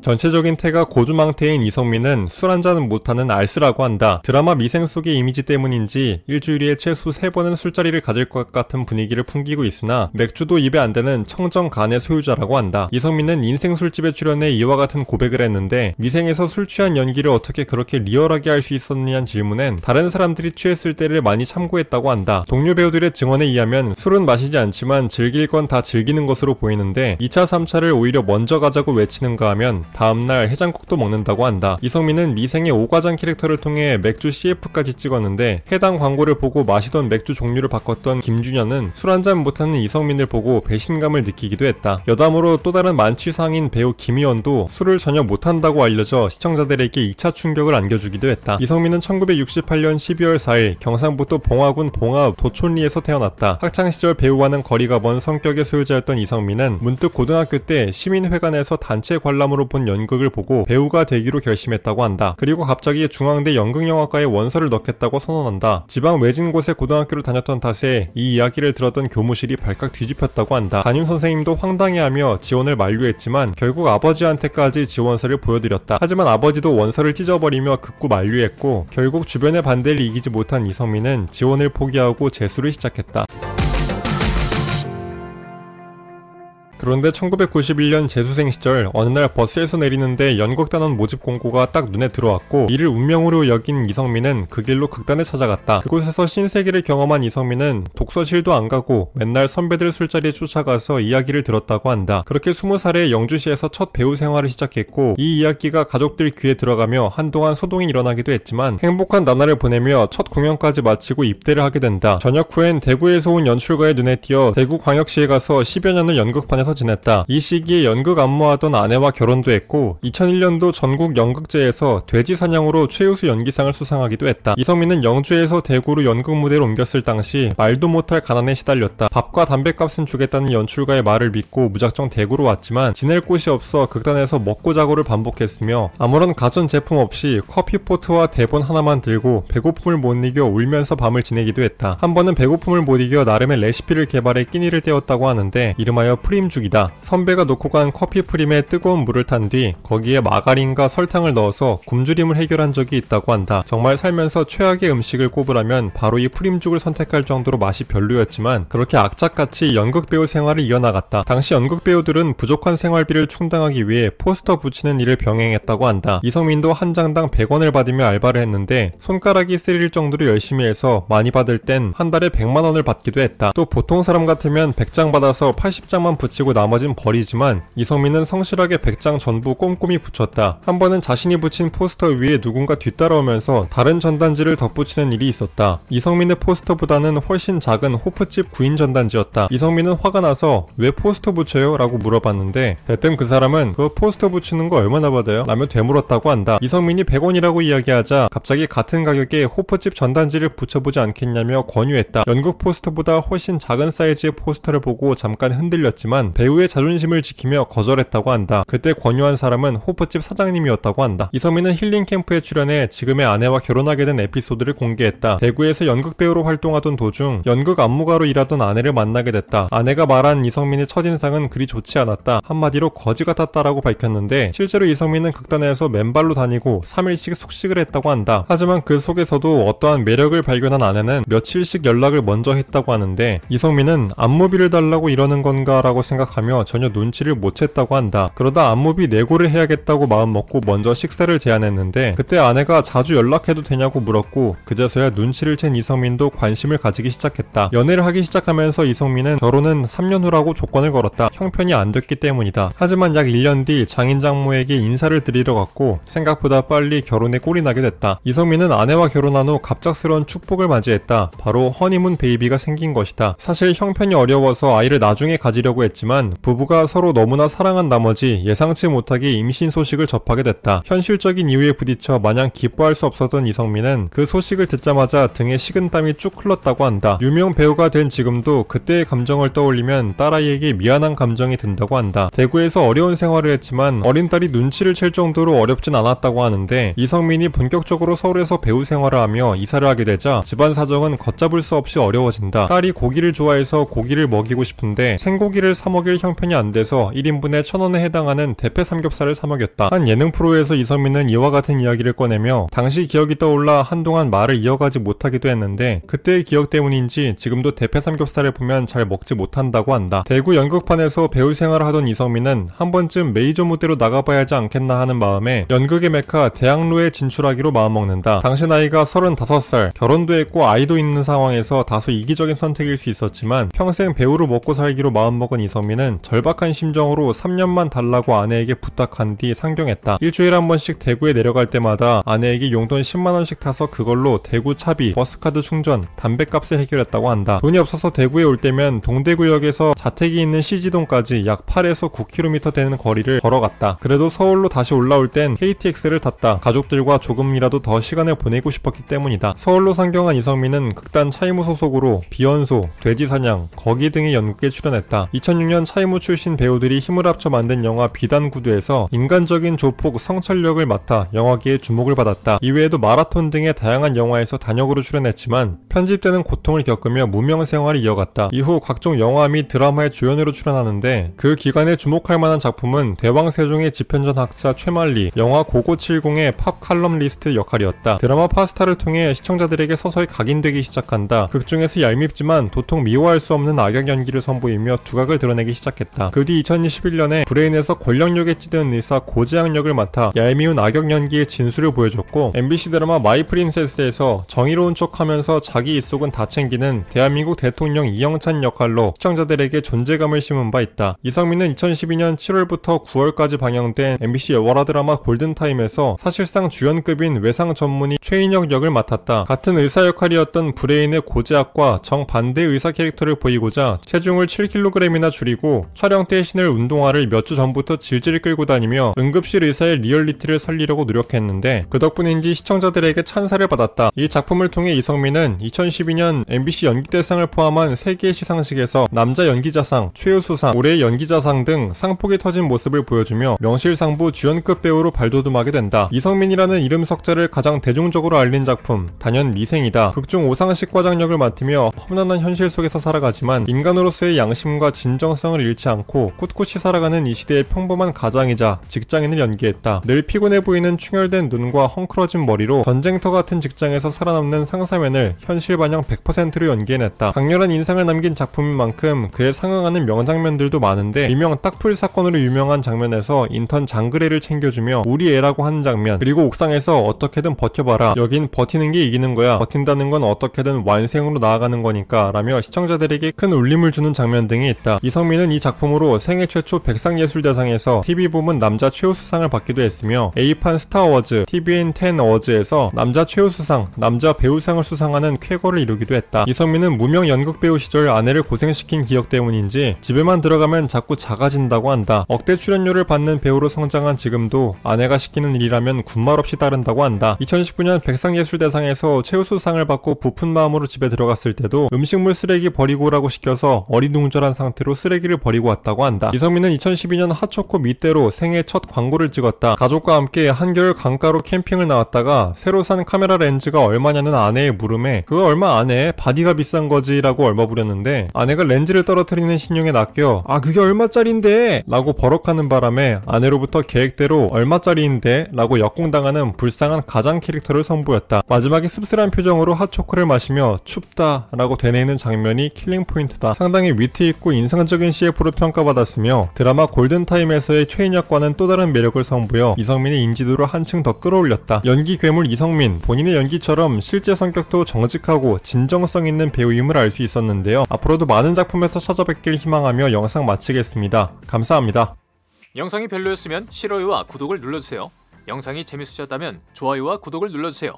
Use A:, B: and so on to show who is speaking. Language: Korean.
A: 전체적인 태가 고주망태인 이성민은 술 한잔은 못하는 알쓰라고 한다. 드라마 미생 속의 이미지 때문인지 일주일에 최소 3번은 술자리를 가질 것 같은 분위기를 풍기고 있으나 맥주도 입에 안 대는 청정간의 소유자라고 한다. 이성민은 인생 술집에 출연해 이와 같은 고백을 했는데 미생에서 술 취한 연기를 어떻게 그렇게 리얼하게 할 수 있었느냐는 질문엔 다른 사람들이 취했을 때를 많이 참고했다고 한다. 동료 배우들의 증언에 의하면 술은 마시지 않지만 즐길 건 다 즐기는 것으로 보이는데 2차 3차를 오히려 먼저 가자고 외치는가 하면 다음날 해장국도 먹는다고 한다. 이성민은 미생의 오과장 캐릭터를 통해 맥주 CF까지 찍었는데 해당 광고를 보고 마시던 맥주 종류를 바꿨던 김준현은 술 한잔 못하는 이성민을 보고 배신감을 느끼기도 했다. 여담으로 또 다른 만취상인 배우 김희원도 술을 전혀 못한다고 알려져 시청자들에게 2차 충격을 안겨주기도 했다. 이성민은 1968년 12월 4일 경상북도 봉화군 봉화 도촌리에서 태어났다. 학창시절 배우와는 거리가 먼 성격의 소유자였던 이성민은 문득 고등학교 때 시민회관에서 단체 관람으로 본 연극을 보고 배우가 되기로 결심했다고 한다. 그리고 갑자기 중앙대 연극영화과에 원서를 넣겠다고 선언한다. 지방 외진 곳에 고등학교를 다녔던 탓에 이 이야기를 들었던 교무실이 발칵 뒤집혔다고 한다. 담임선생님도 황당해하며 지원을 만류했지만 결국 아버지한테까지 지원서를 보여드렸다. 하지만 아버지도 원서를 찢어버리며 극구 만류했고 결국 주변의 반대를 이기지 못한 이성민은 지원을 포기하고 재수를 시작했다. 그런데 1991년 재수생 시절 어느 날 버스에서 내리는데 연극단원 모집 공고가 딱 눈에 들어왔고 이를 운명으로 여긴 이성민은 그 길로 극단에 찾아갔다. 그곳에서 신세계를 경험한 이성민은 독서실도 안 가고 맨날 선배들 술자리에 쫓아가서 이야기를 들었다고 한다. 그렇게 20살에 영주시에서 첫 배우 생활을 시작했고 이 이야기가 가족들 귀에 들어가며 한동안 소동이 일어나기도 했지만 행복한 나날을 보내며 첫 공연까지 마치고 입대를 하게 된다. 전역 후엔 대구에서 온 연출가의 눈에 띄어 대구광역시에 가서 10여 년을 연극반에서 지냈다. 이 시기에 연극 안무하던 아내와 결혼도 했고 2001년도 전국 연극제에서 돼지 사냥으로 최우수 연기상을 수상하기도 했다. 이성민은 영주에서 대구로 연극 무대를 옮겼을 당시 말도 못할 가난에 시달렸다. 밥과 담뱃값은 주겠다는 연출가의 말을 믿고 무작정 대구로 왔지만 지낼 곳이 없어 극단에서 먹고 자고를 반복했으며 아무런 가전제품 없이 커피포트와 대본 하나만 들고 배고픔을 못 이겨 울면서 밤을 지내기도 했다. 한 번은 배고픔을 못 이겨 나름의 레시피를 개발해 끼니를 때웠다고 하는데 이름하여 프림죽 이다. 선배가 놓고 간 커피 프림에 뜨거운 물을 탄 뒤 거기에 마가린과 설탕을 넣어서 굶주림을 해결한 적이 있다고 한다. 정말 살면서 최악의 음식을 꼽으라면 바로 이 프림죽을 선택할 정도로 맛이 별로였지만 그렇게 악착같이 연극배우 생활을 이어나갔다. 당시 연극배우들은 부족한 생활비를 충당하기 위해 포스터 붙이는 일을 병행했다고 한다. 이성민도 한 장당 100원을 받으며 알바를 했는데 손가락이 쓰릴 정도로 열심히 해서 많이 받을 땐 한 달에 100만 원을 받기도 했다. 또 보통 사람 같으면 100장 받아서 80장만 붙이고 나머진 버리지만 이성민은 성실하게 100장 전부 꼼꼼히 붙였다. 한 번은 자신이 붙인 포스터 위에 누군가 뒤따라오면서 다른 전단지를 덧붙이는 일이 있었다. 이성민의 포스터보다는 훨씬 작은 호프집 구인 전단지였다. 이성민은 화가 나서 왜 포스터 붙여요? 라고 물어봤는데 대뜸 그 사람은 그 포스터 붙이는 거 얼마나 받아요? 라며 되물었다고 한다. 이성민이 100원이라고 이야기하자 갑자기 같은 가격에 호프집 전단지를 붙여보지 않겠냐며 권유했다. 연극 포스터보다 훨씬 작은 사이즈의 포스터를 보고 잠깐 흔들렸지만 배우의 자존심을 지키며 거절했다고 한다. 그때 권유한 사람은 호프집 사장님이었다고 한다. 이성민은 힐링 캠프에 출연해 지금의 아내와 결혼하게 된 에피소드를 공개했다. 대구에서 연극배우로 활동하던 도중 연극 안무가로 일하던 아내를 만나게 됐다. 아내가 말한 이성민의 첫인상은 그리 좋지 않았다. 한마디로 거지 같았다라고 밝혔는데 실제로 이성민은 극단에서 맨발로 다니고 3일씩 숙식을 했다고 한다. 하지만 그 속에서도 어떠한 매력을 발견한 아내는 며칠씩 연락을 먼저 했다고 하는데 이성민은 안무비를 달라고 이러는 건가 라고 생각하며 전혀 눈치를 못 챘다고 한다. 그러다 안무비 내고를 해야겠다고 마음먹고 먼저 식사를 제안했는데 그때 아내가 자주 연락해도 되냐고 물었고 그제서야 눈치를 챈 이성민도 관심을 가지기 시작했다. 연애를 하기 시작하면서 이성민은 결혼은 3년 후라고 조건을 걸었다. 형편이 안 됐기 때문이다. 하지만 약 1년 뒤 장인장모에게 인사를 드리러 갔고 생각보다 빨리 결혼에 꼴이 나게 됐다. 이성민은 아내와 결혼한 후 갑작스러운 축복을 맞이했다. 바로 허니문 베이비가 생긴 것이다. 사실 형편이 어려워서 아이를 나중에 가지려고 했지만 부부가 서로 너무나 사랑한 나머지 예상치 못하게 임신 소식을 접하게 됐다. 현실적인 이유에 부딪혀 마냥 기뻐할 수 없었던 이성민은 그 소식을 듣자마자 등에 식은땀이 쭉 흘렀다고 한다. 유명 배우가 된 지금도 그때의 감정을 떠올리면 딸아이에게 미안한 감정이 든다고 한다. 대구에서 어려운 생활을 했지만 어린 딸이 눈치를 챌 정도로 어렵진 않았다고 하는데 이성민이 본격적으로 서울에서 배우 생활을 하며 이사를 하게 되자 집안 사정은 걷잡을 수 없이 어려워진다. 딸이 고기를 좋아해서 고기를 먹이고 싶은데 생고기를 사 먹이 사먹일 형편이 안 돼서 1인분에 1,000원에 해당하는 대패 삼겹살을 사먹였다. 한 예능 프로에서 이성민은 이와 같은 이야기를 꺼내며 당시 기억이 떠올라 한동안 말을 이어가지 못하기도 했는데 그때의 기억 때문인지 지금도 대패 삼겹살을 보면 잘 먹지 못한다고 한다. 대구 연극판에서 배우 생활을 하던 이성민은 한 번쯤 메이저 무대로 나가봐야 하지 않겠나 하는 마음에 연극의 메카 대학로에 진출하기로 마음먹는다. 당시 나이가 35살, 결혼도 했고 아이도 있는 상황에서 다소 이기적인 선택일 수 있었지만 평생 배우로 먹고 살기로 마음먹은 이성민은 절박한 심정으로 3년만 달라고 아내에게 부탁한 뒤 상경했다. 일주일에 한 번씩 대구에 내려갈 때마다 아내에게 용돈 10만원씩 타서 그걸로 대구 차비, 버스카드 충전, 담배값을 해결했다고 한다. 돈이 없어서 대구에 올 때면 동대구역에서 자택이 있는 시지동까지 약 8에서 9km 되는 거리를 걸어갔다. 그래도 서울로 다시 올라올 땐 KTX를 탔다. 가족들과 조금이라도 더 시간을 보내고 싶었기 때문이다. 서울로 상경한 이성민은 극단 차이무 소속으로 비연소, 돼지사냥, 거기 등의 연극에 출연했다. 2006년 차이무 출신 배우들이 힘을 합쳐 만든 영화 비단구두에서 인간적인 조폭 성철역을 맡아 영화계의 주목을 받았다. 이외에도 마라톤 등의 다양한 영화에서 단역으로 출연했지만 편집되는 고통을 겪으며 무명 생활을 이어갔다. 이후 각종 영화 및 드라마의 조연으로 출연하는데 그 기간에 주목할 만한 작품은 대왕세종의 집현전 학자 최만리, 영화 고고70의 팝 칼럼리스트 역할이었다. 드라마 파스타를 통해 시청자들에게 서서히 각인되기 시작한다. 극중에서 얄밉지만 도통 미워할 수 없는 악역 연기를 선보이며 두각을 드러내기 시작했다. 그 뒤 2021년에 브레인에서 권력욕에 찌든 의사 고재양 역을 맡아 얄미운 악역 연기의 진수를 보여줬고 MBC 드라마 마이 프린세스에서 정의로운 척하면서 자기 입속은 다 챙기는 대한민국 대통령 이영찬 역할로 시청자들에게 존재감을 심은 바 있다. 이성민은 2012년 7월부터 9월까지 방영된 MBC 월화 드라마 골든타임에서 사실상 주연급인 외상 전문의 최인혁 역을 맡았다. 같은 의사 역할이었던 브레인의 고재학과 정반대 의사 캐릭터를 보이고자 체중을 7kg이나 줄이고 촬영 때 신을 운동화를 몇 주 전부터 질질 끌고 다니며 응급실 의사의 리얼리티를 살리려고 노력했는데 그 덕분인지 시청자들에게 찬사를 받았다. 이 작품을 통해 이성민은 2012년 MBC 연기대상을 포함한 3개의 시상식에서 남자 연기자상, 최우수상, 올해의 연기자상 등 상폭이 터진 모습을 보여주며 명실상부 주연급 배우로 발돋움하게 된다. 이성민이라는 이름 석자를 가장 대중적으로 알린 작품 단연 미생이다. 극중 오상식 과장 역을 맡으며 험난한 현실 속에서 살아가지만 인간으로서의 양심과 진정성을 잃지 않고 꿋꿋이 살아가는 이 시대의 평범한 가장이자 직장인을 연기했다. 늘 피곤해 보이는 충혈된 눈과 헝클어진 머리로 전쟁터 같은 직장에서 살아남는 상사면을 현실 반영 100%로 연기해냈다. 강렬한 인상을 남긴 작품인 만큼 그에 상응하는 명장면들도 많은데 일명 딱풀 사건으로 유명한 장면에서 인턴 장그래를 챙겨주며 우리 애라고 하는 장면, 그리고 옥상에서 어떻게든 버텨봐라, 여긴 버티는 게 이기는 거야, 버틴다는 건 어떻게든 완생으로 나아가는 거니까 라며 시청자들에게 큰 울림을 주는 장면 등이 있다. 이성민은 이 작품으로 생애 최초 백상예술대상에서 TV부문 남자 최우수상을 받기도 했으며 A판 스타어워즈, TVN 10 어워즈에서 남자 최우수상, 남자 배우상을 수상하는 쾌거를 이루기도 했다. 이성민은 무명 연극배우 시절 아내를 고생시킨 기억 때문인지 집에만 들어가면 자꾸 작아진다고 한다. 억대 출연료를 받는 배우로 성장한 지금도 아내가 시키는 일이라면 군말 없이 따른다고 한다. 2019년 백상예술대상에서 최우수상을 받고 부푼 마음으로 집에 들어갔을 때도 음식물 쓰레기 버리고 오라고 시켜서 어리둥절한 상태로 쓰레기를 버리고 왔다고 한다. 이성민은 2012년 핫초코 밑대로 생애 첫 광고를 찍었다. 가족과 함께 한겨울 강가로 캠핑을 나왔다가 새로 산 카메라 렌즈가 얼마냐는 아내의 물음에 그거 얼마 안 해? 바디가 비싼 거지 라고 얼마부렸는데 아내가 렌즈를 떨어뜨리는 신용에 낚여 아 그게 얼마짜린데? 라고 버럭하는 바람에 아내로부터 계획대로 얼마짜리인데? 라고 역공당하는 불쌍한 가장 캐릭터를 선보였다. 마지막에 씁쓸한 표정으로 핫초코를 마시며 춥다 라고 되뇌이는 장면이 킬링 포인트다. 상당히 위트있고 인상적인 CF로 평가받았으며 드라마 골든타임에서의 최인혁과는 또 다른 매력을 선보여 이성민의 인지도를 한층 더 끌어올렸다. 연기 괴물 이성민, 본인의 연기처럼 실제 성격도 정직하고 진정성 있는 배우임을 알 수 있었는데요. 앞으로도 많은 작품에서 찾아뵙길 희망하며 영상 마치겠습니다. 감사합니다.
B: 영상이 별로였으면 싫어요와 구독을 눌러주세요. 영상이 재밌으셨다면 좋아요와 구독을 눌러주세요.